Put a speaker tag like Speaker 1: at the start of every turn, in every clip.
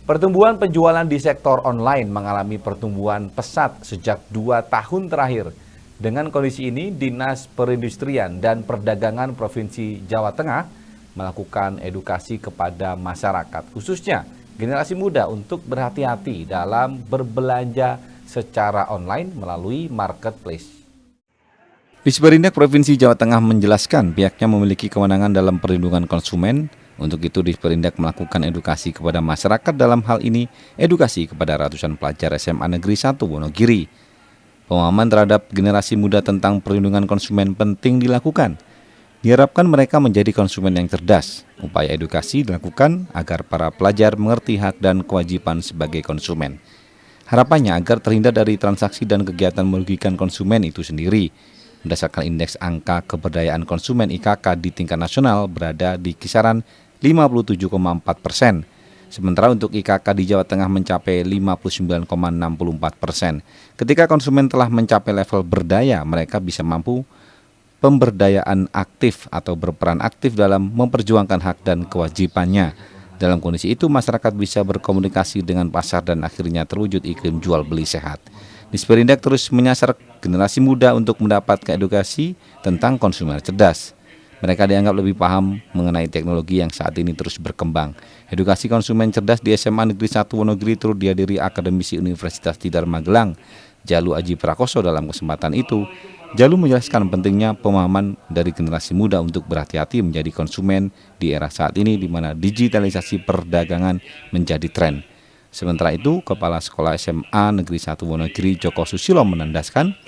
Speaker 1: Pertumbuhan penjualan di sektor online mengalami pertumbuhan pesat sejak 2 tahun terakhir. Dengan kondisi ini, Dinas Perindustrian dan Perdagangan Provinsi Jawa Tengah melakukan edukasi kepada masyarakat, khususnya generasi muda untuk berhati-hati dalam berbelanja secara online melalui marketplace. Disperindak Provinsi Jawa Tengah menjelaskan pihaknya memiliki kewenangan dalam perlindungan konsumen. Untuk itu, Disperindak melakukan edukasi kepada masyarakat, dalam hal ini edukasi kepada ratusan pelajar SMA Negeri 1 Wonogiri. Pemahaman terhadap generasi muda tentang perlindungan konsumen penting dilakukan. Diharapkan mereka menjadi konsumen yang cerdas. Upaya edukasi dilakukan agar para pelajar mengerti hak dan kewajiban sebagai konsumen. Harapannya agar terhindar dari transaksi dan kegiatan merugikan konsumen itu sendiri. Berdasarkan indeks angka keberdayaan konsumen IKK di tingkat nasional berada di kisaran 57,4%. Sementara untuk IKK di Jawa Tengah mencapai 59,64%. Ketika konsumen telah mencapai level berdaya, mereka bisa mampu pemberdayaan aktif atau berperan aktif dalam memperjuangkan hak dan kewajibannya. Dalam kondisi itu, masyarakat bisa berkomunikasi dengan pasar dan akhirnya terwujud iklim jual beli sehat. Disperindak terus menyasar generasi muda untuk mendapatkan edukasi tentang konsumen cerdas. Mereka dianggap lebih paham mengenai teknologi yang saat ini terus berkembang. Edukasi konsumen cerdas di SMA Negeri 1 Wonogiri turut dihadiri akademisi Universitas Tidar Magelang, Jalu Aji Prakoso. Dalam kesempatan itu, Jalu menjelaskan pentingnya pemahaman dari generasi muda untuk berhati-hati menjadi konsumen di era saat ini di mana digitalisasi perdagangan menjadi tren. Sementara itu, Kepala Sekolah SMA Negeri 1 Wonogiri Joko Susilo menandaskan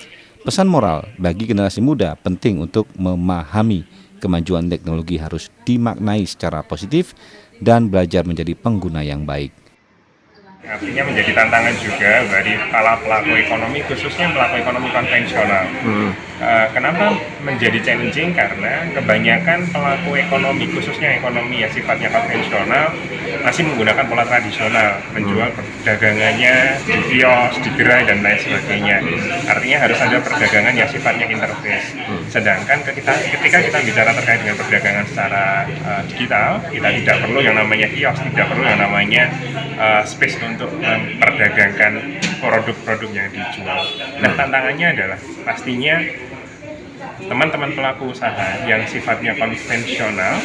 Speaker 1: pesan moral bagi generasi muda penting untuk memahami kemajuan teknologi harus dimaknai secara positif dan belajar menjadi pengguna yang baik.
Speaker 2: Artinya menjadi tantangan juga bagi para pelaku ekonomi, khususnya pelaku ekonomi konvensional. Kenapa menjadi challenging? Karena kebanyakan pelaku ekonomi, khususnya ekonomi yang sifatnya konvensional, masih menggunakan pola tradisional, menjual perdagangannya di kios, di gerai, dan lain sebagainya. Artinya harus ada perdagangan yang sifatnya interface. Sedangkan ketika kita bicara terkait dengan perdagangan secara digital, kita tidak perlu yang namanya kios, tidak perlu yang namanya space untuk memperdagangkan produk-produk yang dijual. Nah, tantangannya adalah pastinya teman-teman pelaku usaha yang sifatnya konvensional,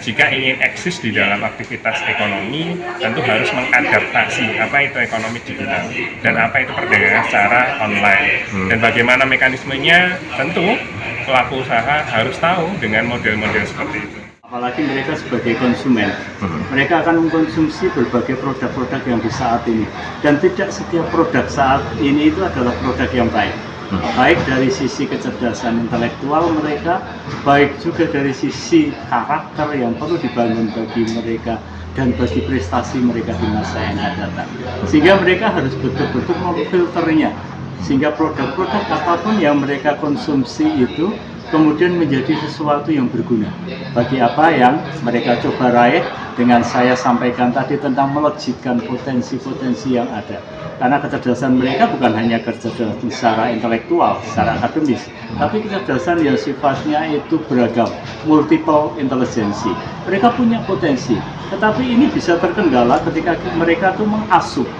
Speaker 2: jika ingin eksis di dalam aktivitas ekonomi, tentu harus mengadaptasi apa itu ekonomi digital dan apa itu perdagangan secara online. Dan bagaimana mekanismenya, tentu pelaku usaha harus tahu dengan model-model seperti itu.
Speaker 3: Apalagi mereka sebagai konsumen, mereka akan mengkonsumsi berbagai produk-produk yang di saat ini. Dan tidak setiap produk saat ini itu adalah produk yang baik. Baik dari sisi kecerdasan intelektual mereka, baik juga dari sisi karakter yang perlu dibangun bagi mereka dan bagi prestasi mereka di masa yang akan datang. Sehingga mereka harus betul-betul memfilternya, sehingga produk-produk apapun yang mereka konsumsi itu kemudian menjadi sesuatu yang berguna bagi apa yang mereka coba raih. Dengan saya sampaikan tadi tentang melejitkan potensi-potensi yang ada, karena kecerdasan mereka bukan hanya kecerdasan secara intelektual, secara akademis, tapi kecerdasan yang sifatnya itu beragam, multiple intelligence. Mereka punya potensi, tetapi ini bisa terkendala ketika mereka tuh mengasup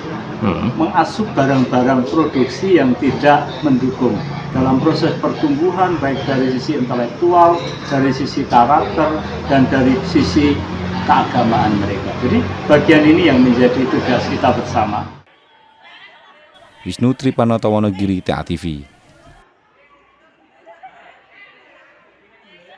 Speaker 3: barang-barang produksi yang tidak mendukung dalam proses pertumbuhan, baik dari sisi intelektual, dari sisi karakter, dan dari sisi keagamaan mereka. Jadi bagian ini yang menjadi tugas kita bersama.
Speaker 1: Wisnu Tripanoto, Wonogiri, TA TV.